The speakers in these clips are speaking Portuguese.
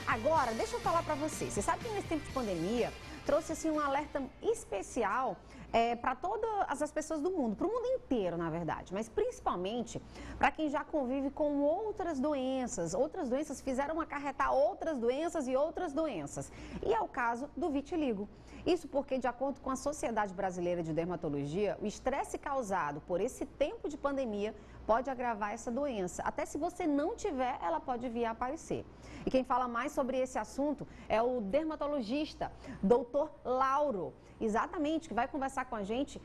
Agora, deixa eu falar para você. Você sabe que nesse tempo de pandemia trouxe assim um alerta especial para todas as pessoas do mundo, para o mundo inteiro, na verdade, mas principalmente para quem já convive com outras doenças. Outras doenças fizeram acarretar outras doenças e outras doenças. E é o caso do vitiligo. Isso porque, de acordo com a Sociedade Brasileira de Dermatologia, o estresse causado por esse tempo de pandemia pode agravar essa doença. Até se você não tiver, ela pode vir a aparecer. E quem fala mais sobre esse assunto é o dermatologista, doutor Lauro, exatamente, que vai conversar com a gente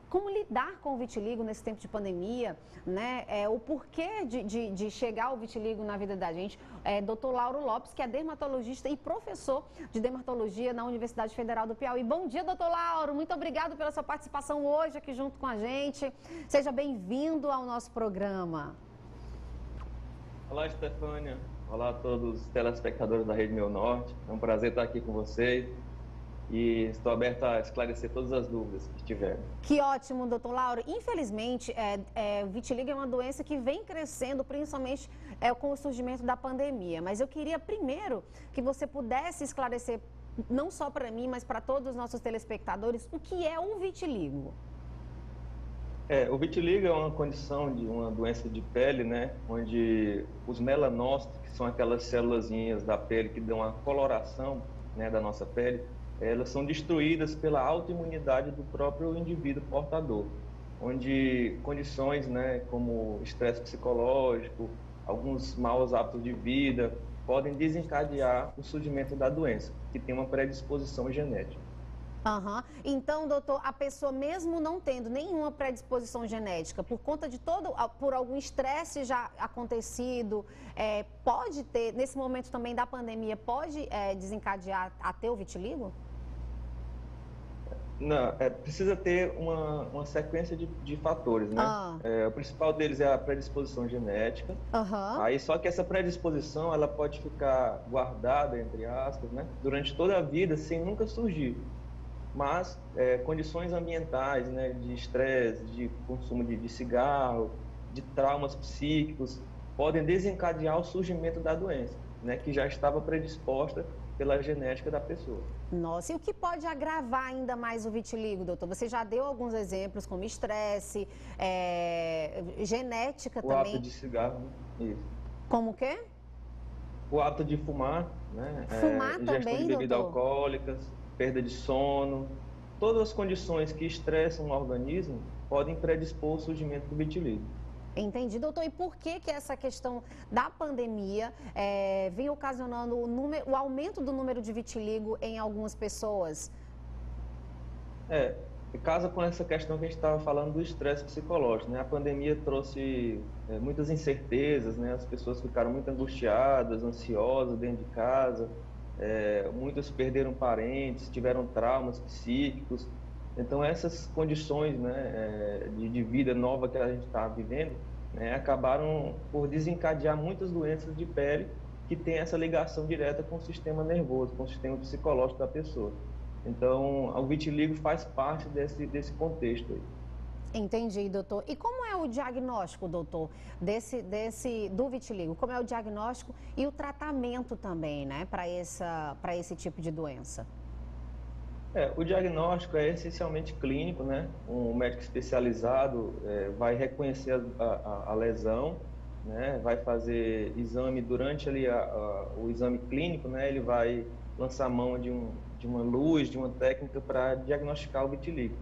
como lidar com o vitiligo nesse tempo de pandemia, né? O porquê de chegar o vitiligo na vida da gente. Doutor Lauro Lopes, que é dermatologista e professor de dermatologia na Universidade Federal do Piauí. Bom dia, doutor Lauro. Muito obrigado pela sua participação hoje aqui junto com a gente. Seja bem-vindo ao nosso programa. Olá, Estefânia. Olá a todos os telespectadores da Rede Meu Norte. É um prazer estar aqui com vocês e estou aberto a esclarecer todas as dúvidas que tiverem. Que ótimo, doutor Lauro. Infelizmente, o vitiligo é uma doença que vem crescendo, principalmente com o surgimento da pandemia. Mas eu queria primeiro que você pudesse esclarecer, não só para mim, mas para todos os nossos telespectadores, o que é o vitiligo. O vitiligo é uma condição de uma doença de pele, né, onde os melanócitos, que são aquelas célulazinhas da pele que dão a coloração, né, da nossa pele, elas são destruídas pela autoimunidade do próprio indivíduo portador, onde condições, né, como estresse psicológico, alguns maus hábitos de vida, podem desencadear o surgimento da doença, que tem uma predisposição genética. Então, doutor, a pessoa mesmo não tendo nenhuma predisposição genética, por conta de por algum estresse já acontecido, pode ter, nesse momento também da pandemia, pode desencadear a ter o vitiligo? Não, precisa ter uma sequência de fatores, né? O principal deles é a predisposição genética. Aí só que essa predisposição ela pode ficar guardada, entre aspas, né, durante toda a vida sem nunca surgir. Mas condições ambientais, né, de estresse, de consumo de cigarro, de traumas psíquicos, podem desencadear o surgimento da doença, né, que já estava predisposta pela genética da pessoa. Nossa, e o que pode agravar ainda mais o vitiligo, doutor? Você já deu alguns exemplos, como estresse, genética também. O hábito de cigarro, isso. Como o quê? O hábito de fumar, né? Fumar ingestão também, de bebidas doutor? alcoólicas, perda de sono, todas as condições que estressam o organismo podem predispor o surgimento do vitiligo. Entendi, doutor. E por que essa questão da pandemia vem ocasionando o aumento do número de vitiligo em algumas pessoas? Casa com essa questão que a gente estava falando do estresse psicológico, né? A pandemia trouxe muitas incertezas, né? As pessoas ficaram muito angustiadas, ansiosas dentro de casa, muitas perderam parentes, tiveram traumas psíquicos. Então essas condições, né, de vida nova que a gente está vivendo, né, acabaram por desencadear muitas doenças de pele que têm essa ligação direta com o sistema nervoso, com o sistema psicológico da pessoa. Então, o vitiligo faz parte desse contexto aí. Entendi, doutor. E como é o diagnóstico, doutor, do vitiligo? Como é o diagnóstico e o tratamento também, né, para esse tipo de doença? O diagnóstico é essencialmente clínico, né? Um médico especializado vai reconhecer a lesão, né? Vai fazer exame durante ali o exame clínico, né? Ele vai lançar mão de uma luz, de uma técnica para diagnosticar o vitiligo.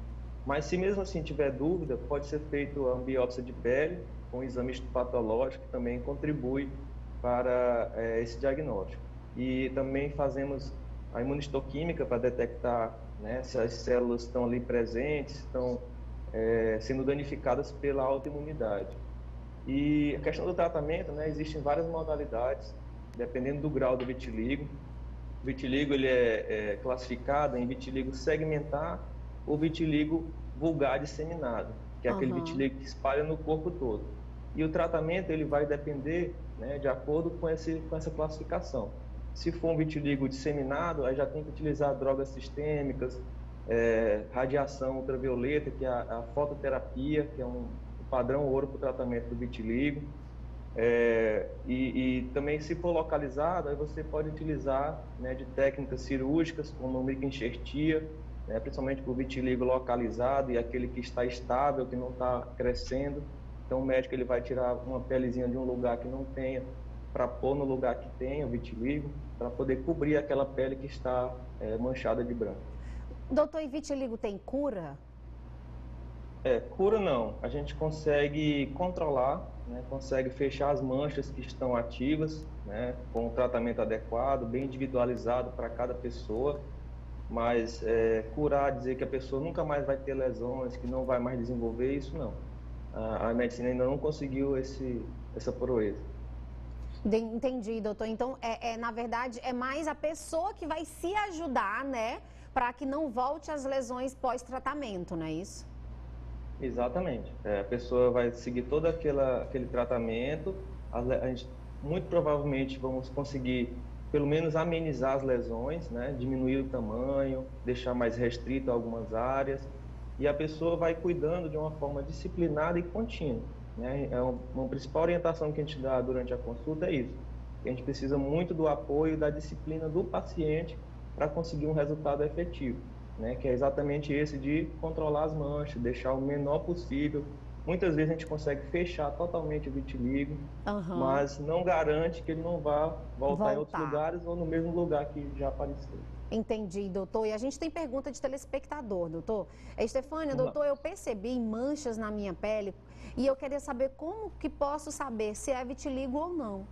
Mas se mesmo assim tiver dúvida, pode ser feito a biópsia de pele, com exame histopatológico, que também contribui para esse diagnóstico. E também fazemos a imunistoquímica para detectar, né, se as células estão ali presentes, estão sendo danificadas pela autoimunidade. E a questão do tratamento, né, existem várias modalidades, dependendo do grau do vitiligo. O vitiligo ele é classificado em vitiligo segmentar ou vitiligo vulgar disseminado, que é aquele vitiligo que espalha no corpo todo. E o tratamento ele vai depender, né, de acordo com essa classificação. Se for um vitiligo disseminado, aí já tem que utilizar drogas sistêmicas, radiação ultravioleta, que é a fototerapia, que é um padrão ouro para o tratamento do vitiligo. E também, se for localizado, aí você pode utilizar, né, de técnicas cirúrgicas, como microenxertia, né, principalmente para o vitiligo localizado e aquele que está estável, que não está crescendo. Então, o médico ele vai tirar uma pelezinha de um lugar que não tenha, para pôr no lugar que tenha o vitiligo, para poder cobrir aquela pele que está manchada de branco. Doutor, e vitiligo tem cura? Cura não. A gente consegue controlar, né, consegue fechar as manchas que estão ativas, né, com um tratamento adequado, bem individualizado para cada pessoa. Mas curar, dizer que a pessoa nunca mais vai ter lesões, que não vai mais desenvolver, isso não. A medicina ainda não conseguiu essa proeza. Entendi, doutor. Então, na verdade, é mais a pessoa que vai se ajudar, né? Para que não volte as lesões pós-tratamento, não é isso? Exatamente. A pessoa vai seguir todo aquele tratamento, a gente, muito provavelmente vamos conseguir pelo menos amenizar as lesões, né? Diminuir o tamanho, deixar mais restrito algumas áreas, e a pessoa vai cuidando de uma forma disciplinada e contínua, né? Uma principal orientação que a gente dá durante a consulta é isso. A gente precisa muito do apoio e da disciplina do paciente para conseguir um resultado efetivo, né? Que é exatamente esse de controlar as manchas, deixar o menor possível. Muitas vezes a gente consegue fechar totalmente o vitiligo, mas não garante que ele não vá voltar em outros lugares ou no mesmo lugar que já apareceu. Entendi, doutor. E a gente tem pergunta de telespectador, doutor. Estefânia, doutor, eu percebi manchas na minha pele e eu queria saber como que posso saber se é vitiligo ou não.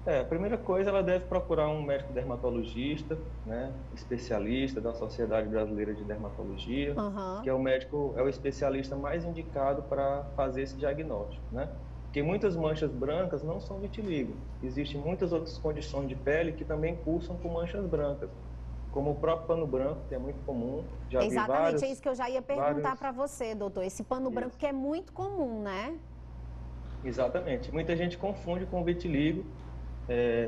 A primeira coisa, ela deve procurar um médico dermatologista, né, especialista da Sociedade Brasileira de Dermatologia, que é o especialista mais indicado para fazer esse diagnóstico, né? Porque muitas manchas brancas não são vitiligo. Existem muitas outras condições de pele que também cursam com manchas brancas, como o próprio pano branco, que é muito comum. Já Exatamente, é isso que eu já ia perguntar para você, doutor. Esse pano branco que é muito comum, né? Exatamente. Muita gente confunde com vitiligo.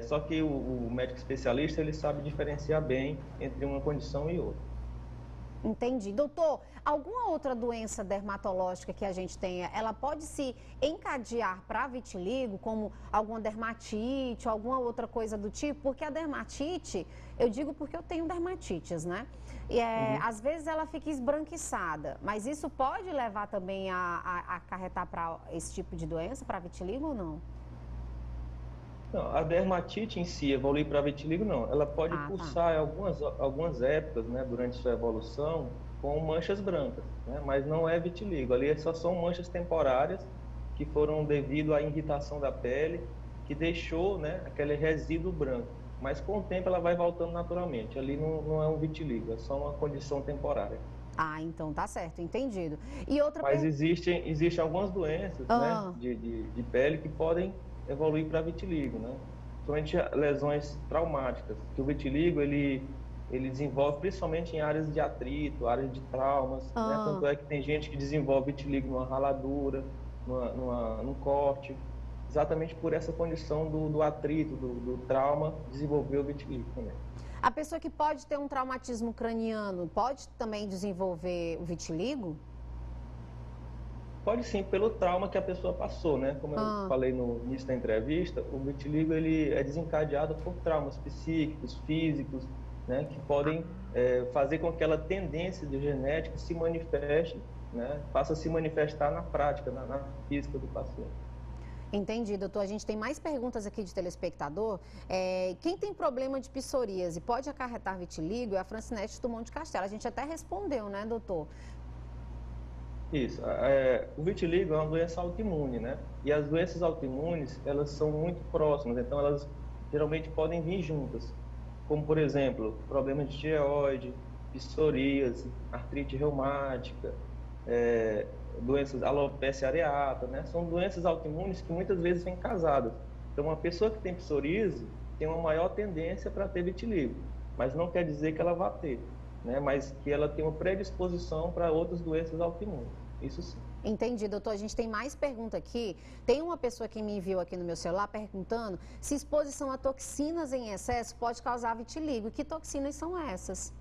Só que o médico especialista, ele sabe diferenciar bem entre uma condição e outra. Entendi. Doutor, alguma outra doença dermatológica que a gente tenha, ela pode se encadear para vitiligo, como alguma dermatite, alguma outra coisa do tipo? Porque a dermatite, eu digo porque eu tenho dermatites, né? E às vezes ela fica esbranquiçada, mas isso pode levar também a acarretar para esse tipo de doença, para vitiligo ou não? Não, a dermatite em si, evoluir para vitiligo, não. Ela pode cursar algumas épocas, né, durante sua evolução, com manchas brancas, né, mas não é vitiligo. Ali só são manchas temporárias que foram devido à irritação da pele, que deixou, né, aquele resíduo branco. Mas com o tempo ela vai voltando naturalmente. Ali não é um vitiligo, é só uma condição temporária. Então tá certo, entendido. Mas existem algumas doenças, né, de pele que podem evoluir para vitiligo, né? Principalmente lesões traumáticas, que o vitiligo ele desenvolve principalmente em áreas de atrito, áreas de traumas, né? Tanto é que tem gente que desenvolve vitiligo numa raladura, num corte, exatamente por essa condição do atrito, do trauma, desenvolver o vitiligo também. A pessoa que pode ter um traumatismo craniano pode também desenvolver o vitiligo? Pode sim, pelo trauma que a pessoa passou, né? Como eu falei no início da entrevista, o vitiligo ele é desencadeado por traumas psíquicos, físicos, né? Que podem fazer com que aquela tendência de genética se manifeste, né? Faça se manifestar na prática, na física do paciente. Entendi, doutor. A gente tem mais perguntas aqui de telespectador. Quem tem problema de psoríase pode acarretar vitiligo? É a Francinete do Monte Castelo. A gente até respondeu, né, doutor? Isso. O vitiligo é uma doença autoimune, né? E as doenças autoimunes, elas são muito próximas, então elas geralmente podem vir juntas. Como, por exemplo, problemas de tireoide, psoríase, artrite reumática, doenças alopecia areata, né? São doenças autoimunes que muitas vezes vêm casadas. Então, uma pessoa que tem psoríase tem uma maior tendência para ter vitiligo, mas não quer dizer que ela vá ter, né? Mas que ela tem uma predisposição para outras doenças autoimunes. Isso sim. Entendi, doutor. A gente tem mais pergunta aqui. Tem uma pessoa que me enviou aqui no meu celular perguntando se exposição a toxinas em excesso pode causar vitiligo. Que toxinas são essas?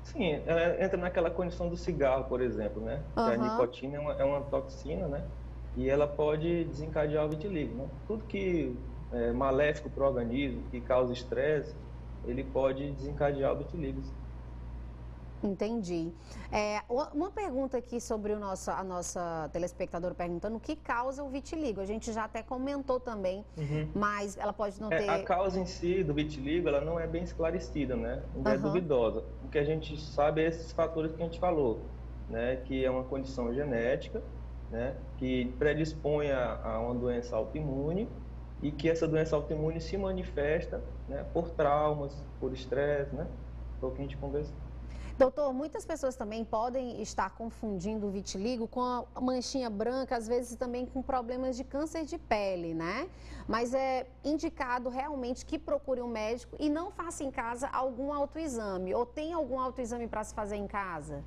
Sim, ela entra naquela condição do cigarro, por exemplo, né? Que a nicotina é uma toxina, né? e ela pode desencadear o vitiligo, né? Tudo que é maléfico para o organismo, que causa estresse, ele pode desencadear o vitiligo. Entendi. Uma pergunta aqui sobre a nossa telespectadora perguntando o que causa o vitiligo. A gente já até comentou também, mas ela pode não ter... A causa em si do vitiligo, ela não é bem esclarecida, né? Ainda é duvidosa. O que a gente sabe é esses fatores que a gente falou, né? Que é uma condição genética, né? Que predispõe a uma doença autoimune e que essa doença autoimune se manifesta, né? Por traumas, por estresse, né? Foi o que a gente conversou. Doutor, muitas pessoas também podem estar confundindo o vitiligo com a manchinha branca, às vezes também com problemas de câncer de pele, né? Mas é indicado realmente que procure um médico e não faça em casa algum autoexame. Ou tem algum autoexame para se fazer em casa?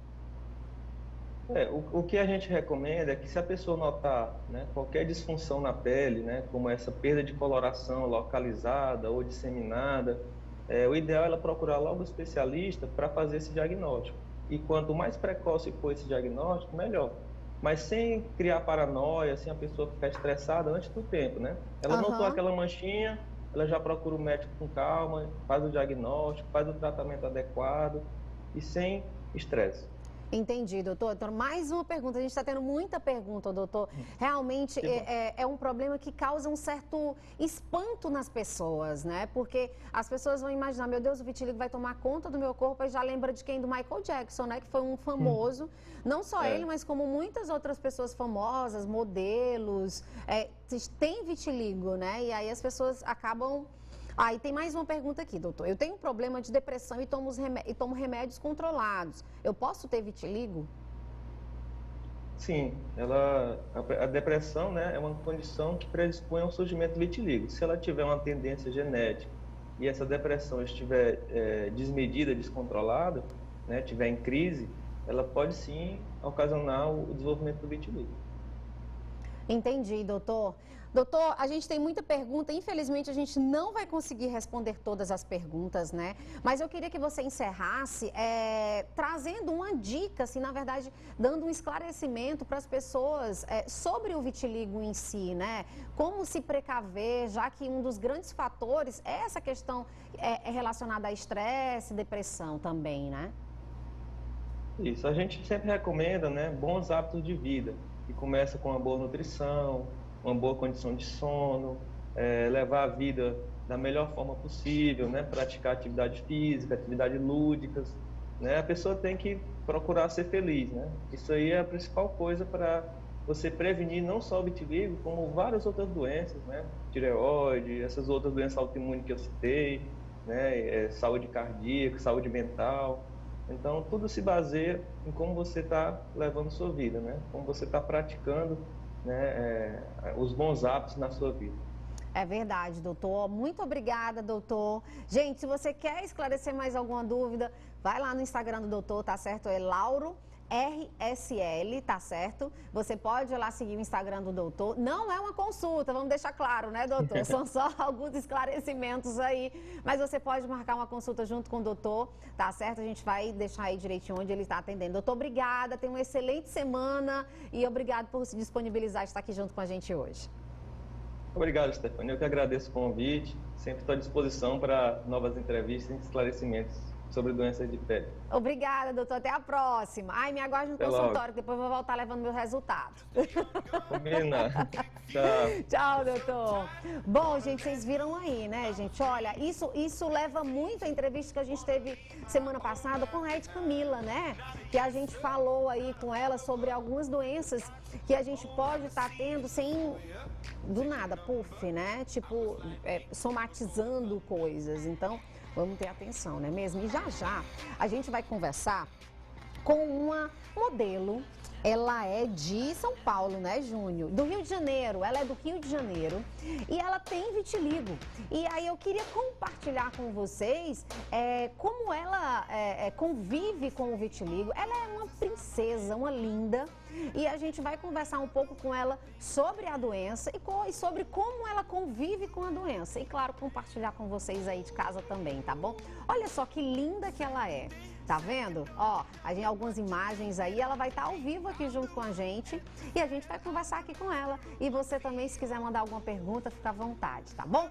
O que a gente recomenda é que se a pessoa notar, né, qualquer disfunção na pele, né, como essa perda de coloração localizada ou disseminada, o ideal é ela procurar logo um especialista para fazer esse diagnóstico. E quanto mais precoce for esse diagnóstico, melhor. Mas sem criar paranoia, sem a pessoa ficar estressada antes do tempo, né? Ela notou aquela manchinha, ela já procura o médico com calma, faz o diagnóstico, faz o tratamento adequado e sem estresse. Entendi, doutor. Então, mais uma pergunta. A gente está tendo muita pergunta, doutor. Realmente é um problema que causa um certo espanto nas pessoas, né? Porque as pessoas vão imaginar, meu Deus, o vitiligo vai tomar conta do meu corpo, e já lembra de quem? Do Michael Jackson, né? Que foi um famoso, não só ele, mas como muitas outras pessoas famosas, modelos, tem vitiligo, né? E aí as pessoas acabam... E tem mais uma pergunta aqui, doutor. Eu tenho um problema de depressão e tomo remédios controlados. Eu posso ter vitiligo? Sim, a depressão, né, é uma condição que predispõe ao surgimento do vitiligo. Se ela tiver uma tendência genética e essa depressão estiver desmedida, descontrolada, né, estiver em crise, ela pode sim ocasionar o desenvolvimento do vitiligo. Entendi, doutor. Doutor, a gente tem muita pergunta, infelizmente a gente não vai conseguir responder todas as perguntas, né? Mas eu queria que você encerrasse trazendo uma dica, assim, na verdade, dando um esclarecimento para as pessoas sobre o vitiligo em si, né? Como se precaver, já que um dos grandes fatores é essa questão relacionada a estresse, depressão também, né? Isso, a gente sempre recomenda, né, bons hábitos de vida, que começa com uma boa nutrição, uma boa condição de sono, levar a vida da melhor forma possível, né? Praticar atividade física, atividades lúdicas, né? A pessoa tem que procurar ser feliz, né? Isso aí é a principal coisa para você prevenir não só o vitiligo, como várias outras doenças, né? Tireoide, essas outras doenças autoimunes que eu citei, né? Saúde cardíaca, saúde mental. Então, tudo se baseia em como você está levando sua vida, né? Como você está praticando, né, os bons hábitos na sua vida. É verdade, doutor. Muito obrigada, doutor. Gente, se você quer esclarecer mais alguma dúvida, vai lá no Instagram do doutor, tá certo? É Lauro RSL, tá certo? Você pode ir lá seguir o Instagram do doutor. Não é uma consulta, vamos deixar claro, né, doutor? São só alguns esclarecimentos aí. Mas você pode marcar uma consulta junto com o doutor, tá certo? A gente vai deixar aí direitinho onde ele está atendendo. Doutor, obrigada, tenha uma excelente semana e obrigado por se disponibilizar de estar aqui junto com a gente hoje. Obrigado, Stefania. Eu que agradeço o convite. Sempre estou à disposição para novas entrevistas e esclarecimentos sobre doenças de pele. Obrigada, doutor. Até a próxima. Ai, me aguarde no consultório, que depois eu vou voltar levando meu resultado. Combina. Tchau. Tchau, doutor. Bom, gente, vocês viram aí, né, gente? Olha, isso leva muito a entrevista que a gente teve semana passada com a Ed Camila, né? Que a gente falou aí com ela sobre algumas doenças que a gente pode estar tendo sem... do nada, puff, né? Tipo, somatizando coisas. Então, vamos ter atenção, não é mesmo? E já a gente vai conversar com uma modelo. Ela é de São Paulo, né, Júnior? Do Rio de Janeiro. Ela é do Rio de Janeiro e ela tem vitiligo. E aí eu queria compartilhar com vocês como ela convive com o vitiligo. Ela é uma princesa, uma linda. E a gente vai conversar um pouco com ela sobre a doença e sobre como ela convive com a doença. E, claro, compartilhar com vocês aí de casa também, tá bom? Olha só que linda que ela é. Tá vendo? Ó, algumas imagens aí, ela vai estar ao vivo aqui junto com a gente e a gente vai conversar aqui com ela. E você também, se quiser mandar alguma pergunta, fica à vontade, tá bom?